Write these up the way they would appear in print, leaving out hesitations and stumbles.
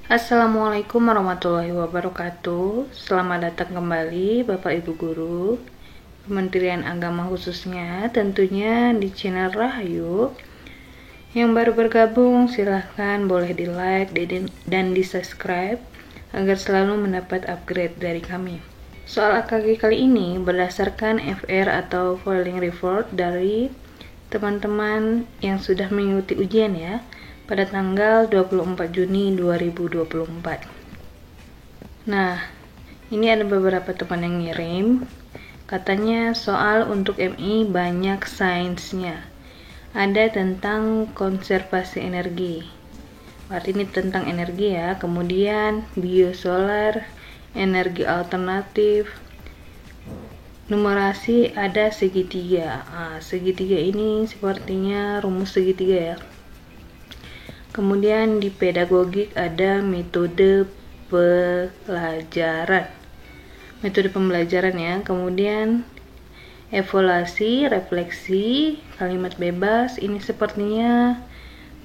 Assalamualaikum warahmatullahi wabarakatuh. Selamat datang kembali Bapak Ibu Guru, Kementerian Agama khususnya tentunya di channel Rahayu. Yang baru bergabung silahkan boleh di like dan di subscribe agar selalu mendapat upgrade dari kami. Soal AKG kali ini berdasarkan FR atau Filing Report dari teman-teman yang sudah mengikuti ujian ya, pada tanggal 24 Juni 2024. Nah, ini ada beberapa teman yang ngirim. Katanya soal untuk MI banyak sainsnya. Ada tentang konservasi energi. Berarti ini tentang energi ya. Kemudian biosolar, energi alternatif. Numerasi ada segitiga. Segitiga ini sepertinya rumus segitiga ya. Kemudian di pedagogik ada metode pembelajaran ya. Kemudian evaluasi, refleksi, kalimat bebas, ini sepertinya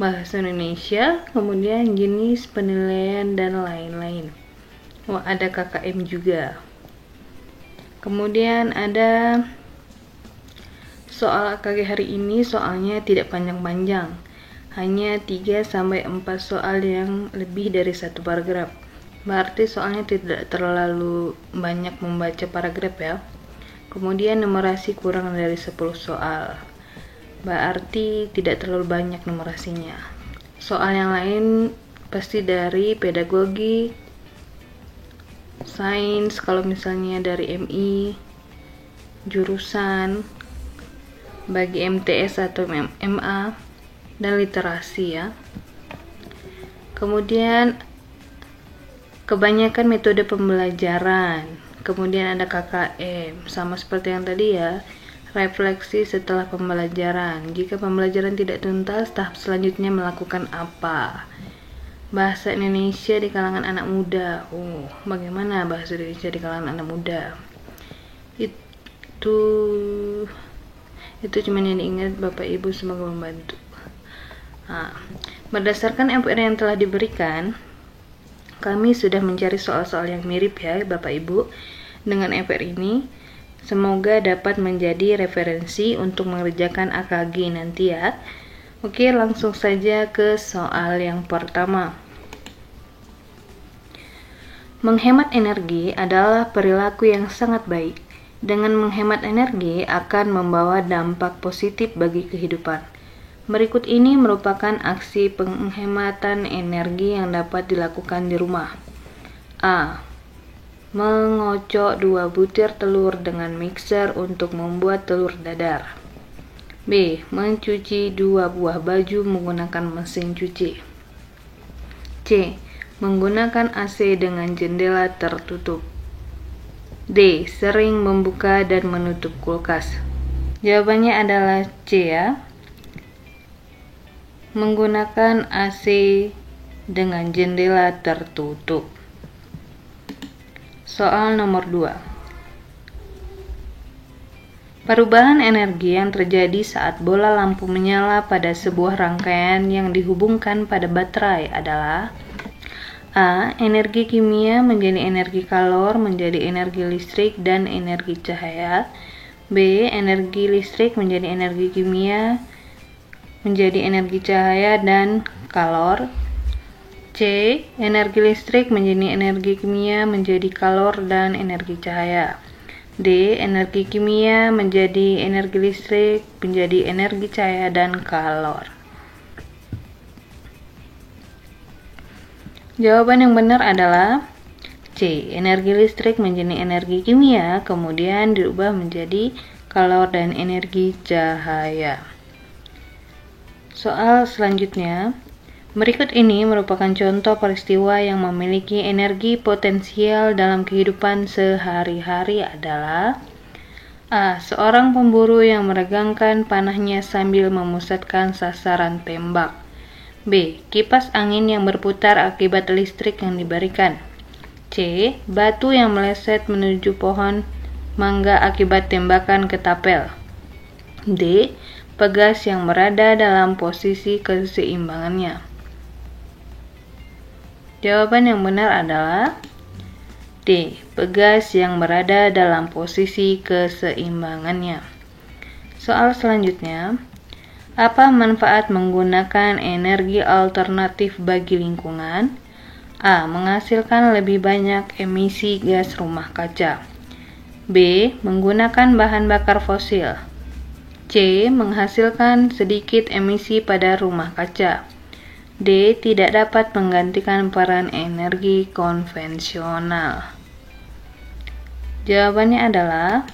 bahasa Indonesia. Kemudian jenis penilaian dan lain-lain. Ada KKM juga. Kemudian ada soal AKG hari ini, soalnya tidak panjang-panjang. Hanya 3-4 soal yang lebih dari satu paragraf. Berarti soalnya tidak terlalu banyak membaca paragraf ya. Kemudian numerasi kurang dari 10 soal. Berarti tidak terlalu banyak numerasinya. Soal yang lain pasti dari pedagogi, sains, kalau misalnya dari MI, jurusan, bagi MTS atau MA, dan literasi ya. Kemudian kebanyakan metode pembelajaran. Kemudian ada KKM, sama seperti yang tadi ya. Refleksi setelah pembelajaran. Jika pembelajaran tidak tuntas, tahap selanjutnya melakukan apa? Bahasa Indonesia di kalangan anak muda. Bagaimana bahasa Indonesia di kalangan anak muda? Itu cuma yang diingat Bapak Ibu, semoga membantu. Berdasarkan FR yang telah diberikan, kami sudah mencari soal-soal yang mirip ya Bapak Ibu dengan FR ini. Semoga dapat menjadi referensi untuk mengerjakan AKG nanti ya. Oke, langsung saja ke soal yang pertama. Menghemat energi adalah perilaku yang sangat baik. Dengan menghemat energi akan membawa dampak positif bagi kehidupan. Berikut ini merupakan aksi penghematan energi yang dapat dilakukan di rumah. A. Mengocok 2 butir telur dengan mixer untuk membuat telur dadar. B. Mencuci 2 buah baju menggunakan mesin cuci. C. Menggunakan AC dengan jendela tertutup. D. Sering membuka dan menutup kulkas. Jawabannya adalah C ya. Menggunakan AC dengan jendela tertutup. Soal nomor 2. Perubahan energi yang terjadi saat bola lampu menyala pada sebuah rangkaian yang dihubungkan pada baterai adalah A. Energi kimia menjadi energi kalor menjadi energi listrik dan energi cahaya. B. Energi listrik menjadi energi kimia menjadi energi cahaya dan kalor. C. Energi listrik menjadi energi kimia menjadi kalor dan energi cahaya. D. Energi kimia menjadi energi listrik menjadi energi cahaya dan kalor. Jawaban yang benar adalah C. Energi listrik menjadi energi kimia kemudian dirubah menjadi kalor dan energi cahaya. Soal selanjutnya, berikut ini merupakan contoh peristiwa yang memiliki energi potensial dalam kehidupan sehari-hari adalah A. Seorang pemburu yang meregangkan panahnya sambil memusatkan sasaran tembak. B. Kipas angin yang berputar akibat listrik yang diberikan. C. Batu yang meleset menuju pohon mangga akibat tembakan ketapel. D. Pegas yang berada dalam posisi keseimbangannya. Jawaban yang benar adalah D. Pegas yang berada dalam posisi keseimbangannya. Soal selanjutnya, apa manfaat menggunakan energi alternatif bagi lingkungan? A. Menghasilkan lebih banyak emisi gas rumah kaca. B. Menggunakan bahan bakar fosil. C. Menghasilkan sedikit emisi pada rumah kaca. D. Tidak dapat menggantikan peran energi konvensional. Jawabannya adalah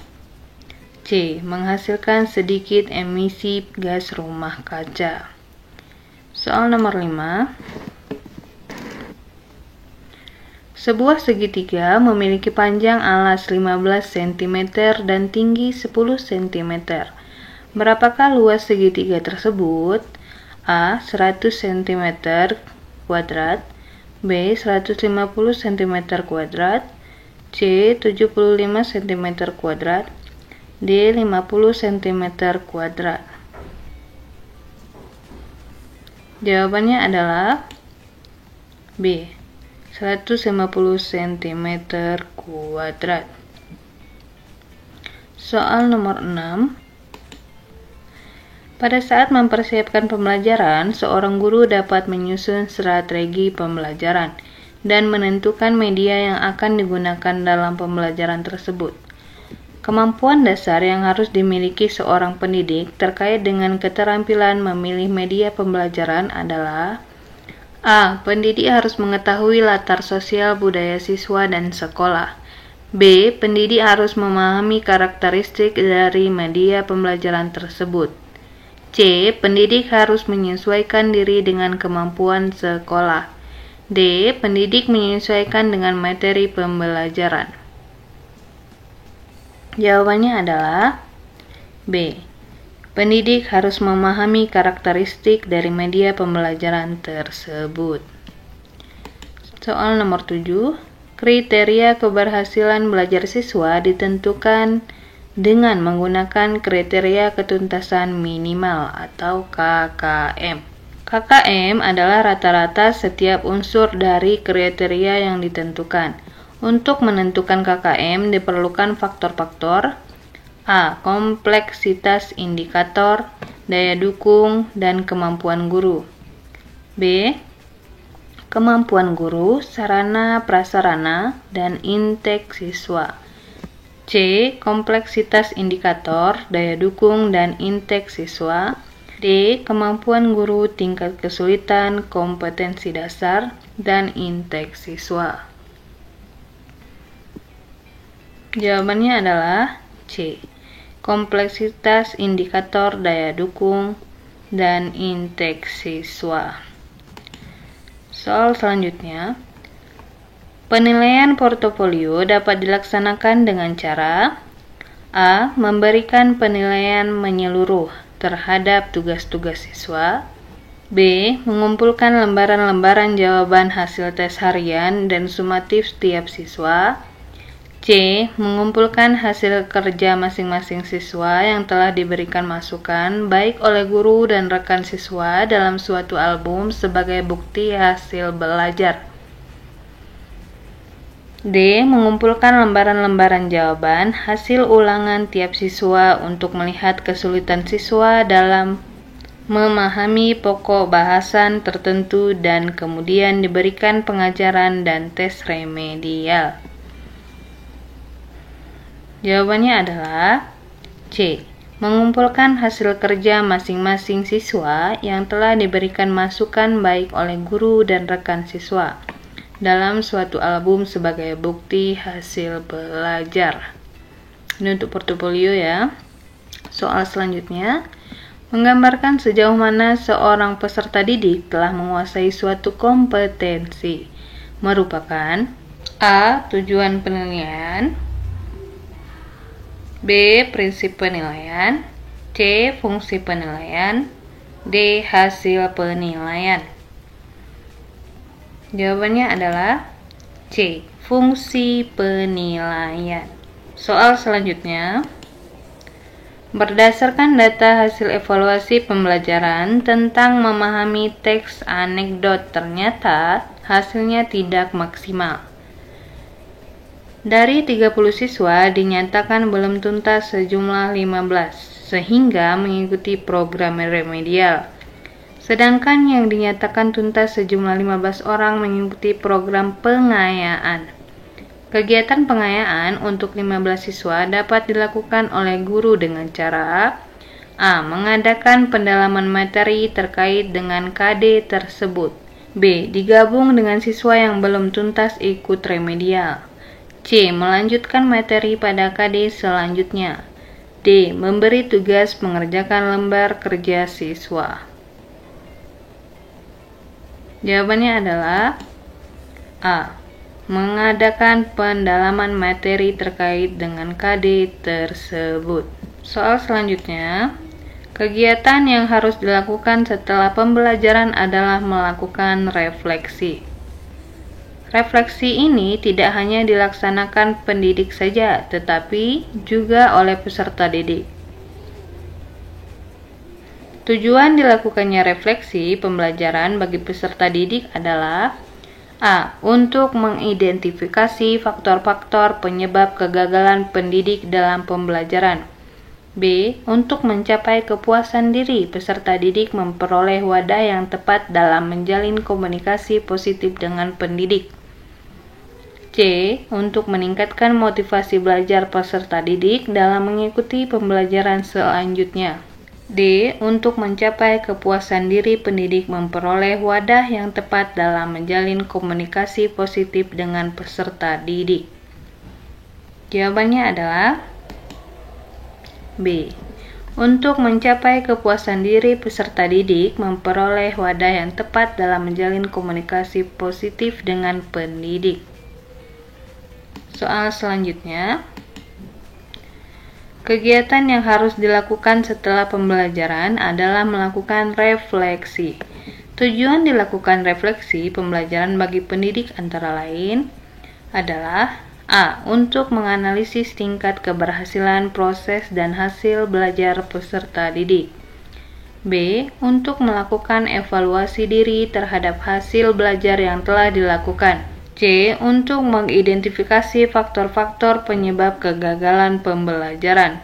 C. Menghasilkan sedikit emisi gas rumah kaca. Soal nomor 5. Sebuah segitiga memiliki panjang alas 15 cm dan tinggi 10 cm. Berapakah luas segitiga tersebut? A. 100 cm kuadrat, B. 150 cm kuadrat, C. 75 cm kuadrat, D. 50 cm kuadrat. Jawabannya adalah B. 150 cm kuadrat. Soal nomor 6. Pada saat mempersiapkan pembelajaran, seorang guru dapat menyusun strategi pembelajaran dan menentukan media yang akan digunakan dalam pembelajaran tersebut. Kemampuan dasar yang harus dimiliki seorang pendidik terkait dengan keterampilan memilih media pembelajaran adalah A. Pendidik harus mengetahui latar sosial budaya siswa dan sekolah. B. Pendidik harus memahami karakteristik dari media pembelajaran tersebut. C. Pendidik harus menyesuaikan diri dengan kemampuan sekolah. D. Pendidik menyesuaikan dengan materi pembelajaran. Jawabannya adalah B. Pendidik harus memahami karakteristik dari media pembelajaran tersebut. Soal nomor 7. Kriteria keberhasilan belajar siswa ditentukan dengan menggunakan kriteria ketuntasan minimal atau KKM. KKM adalah rata-rata setiap unsur dari kriteria yang ditentukan. Untuk menentukan KKM diperlukan faktor-faktor A. Kompleksitas indikator, daya dukung, dan kemampuan guru. B. Kemampuan guru, sarana, prasarana, dan intake siswa. C. Kompleksitas indikator, daya dukung, dan intake siswa. D. Kemampuan guru, tingkat kesulitan, kompetensi dasar, dan intake siswa. Jawabannya adalah C. Kompleksitas indikator, daya dukung, dan intake siswa. Soal selanjutnya. Penilaian portofolio dapat dilaksanakan dengan cara A. Memberikan penilaian menyeluruh terhadap tugas-tugas siswa. B. Mengumpulkan lembaran-lembaran jawaban hasil tes harian dan sumatif setiap siswa. C. Mengumpulkan hasil kerja masing-masing siswa yang telah diberikan masukan baik oleh guru dan rekan siswa dalam suatu album sebagai bukti hasil belajar. D. Mengumpulkan lembaran-lembaran jawaban hasil ulangan tiap siswa untuk melihat kesulitan siswa dalam memahami pokok bahasan tertentu dan kemudian diberikan pengajaran dan tes remedial. Jawabannya adalah C. Mengumpulkan hasil kerja masing-masing siswa yang telah diberikan masukan baik oleh guru dan rekan siswa dalam suatu album sebagai bukti hasil belajar. Ini untuk portofolio ya. Soal selanjutnya, menggambarkan sejauh mana seorang peserta didik telah menguasai suatu kompetensi. Merupakan A. Tujuan penilaian, B. Prinsip penilaian, C. Fungsi penilaian, D. Hasil penilaian. Jawabannya adalah C. Fungsi penilaian. Soal selanjutnya. Berdasarkan data hasil evaluasi pembelajaran tentang memahami teks anekdot, ternyata hasilnya tidak maksimal. Dari 30 siswa dinyatakan belum tuntas sejumlah 15, sehingga mengikuti program remedial. Sedangkan yang dinyatakan tuntas sejumlah 15 orang mengikuti program pengayaan. Kegiatan pengayaan untuk 15 siswa dapat dilakukan oleh guru dengan cara A. Mengadakan pendalaman materi terkait dengan KD tersebut. B. Digabung dengan siswa yang belum tuntas ikut remedial. C. Melanjutkan materi pada KD selanjutnya. D. Memberi tugas mengerjakan lembar kerja siswa. Jawabannya adalah A. Mengadakan pendalaman materi terkait dengan KD tersebut. Soal selanjutnya, kegiatan yang harus dilakukan setelah pembelajaran adalah melakukan refleksi. Refleksi ini tidak hanya dilaksanakan pendidik saja, tetapi juga oleh peserta didik. Tujuan dilakukannya refleksi pembelajaran bagi peserta didik adalah A. Untuk mengidentifikasi faktor-faktor penyebab kegagalan pendidik dalam pembelajaran. B. Untuk mencapai kepuasan diri peserta didik memperoleh wadah yang tepat dalam menjalin komunikasi positif dengan pendidik. C. Untuk meningkatkan motivasi belajar peserta didik dalam mengikuti pembelajaran selanjutnya. D. Untuk mencapai kepuasan diri pendidik memperoleh wadah yang tepat dalam menjalin komunikasi positif dengan peserta didik. Jawabannya adalah B. Untuk mencapai kepuasan diri peserta didik memperoleh wadah yang tepat dalam menjalin komunikasi positif dengan pendidik. Soal selanjutnya, kegiatan yang harus dilakukan setelah pembelajaran adalah melakukan refleksi. Tujuan dilakukan refleksi pembelajaran bagi pendidik antara lain adalah A. Untuk menganalisis tingkat keberhasilan proses dan hasil belajar peserta didik. B. Untuk melakukan evaluasi diri terhadap hasil belajar yang telah dilakukan. C. Untuk mengidentifikasi faktor-faktor penyebab kegagalan pembelajaran.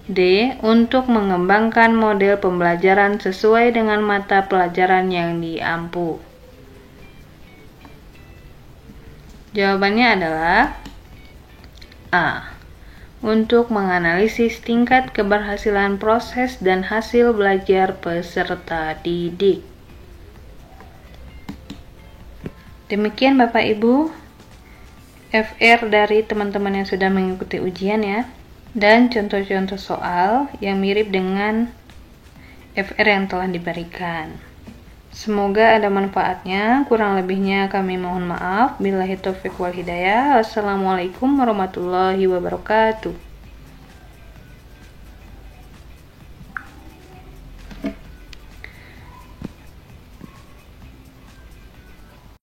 D. Untuk mengembangkan model pembelajaran sesuai dengan mata pelajaran yang diampu. Jawabannya adalah A. Untuk menganalisis tingkat keberhasilan proses dan hasil belajar peserta didik. Demikian Bapak Ibu, FR dari teman-teman yang sudah mengikuti ujian ya, dan contoh-contoh soal yang mirip dengan FR yang telah diberikan. Semoga ada manfaatnya, kurang lebihnya kami mohon maaf. Billahi taufiq wal hidayah. Wassalamualaikum warahmatullahi wabarakatuh.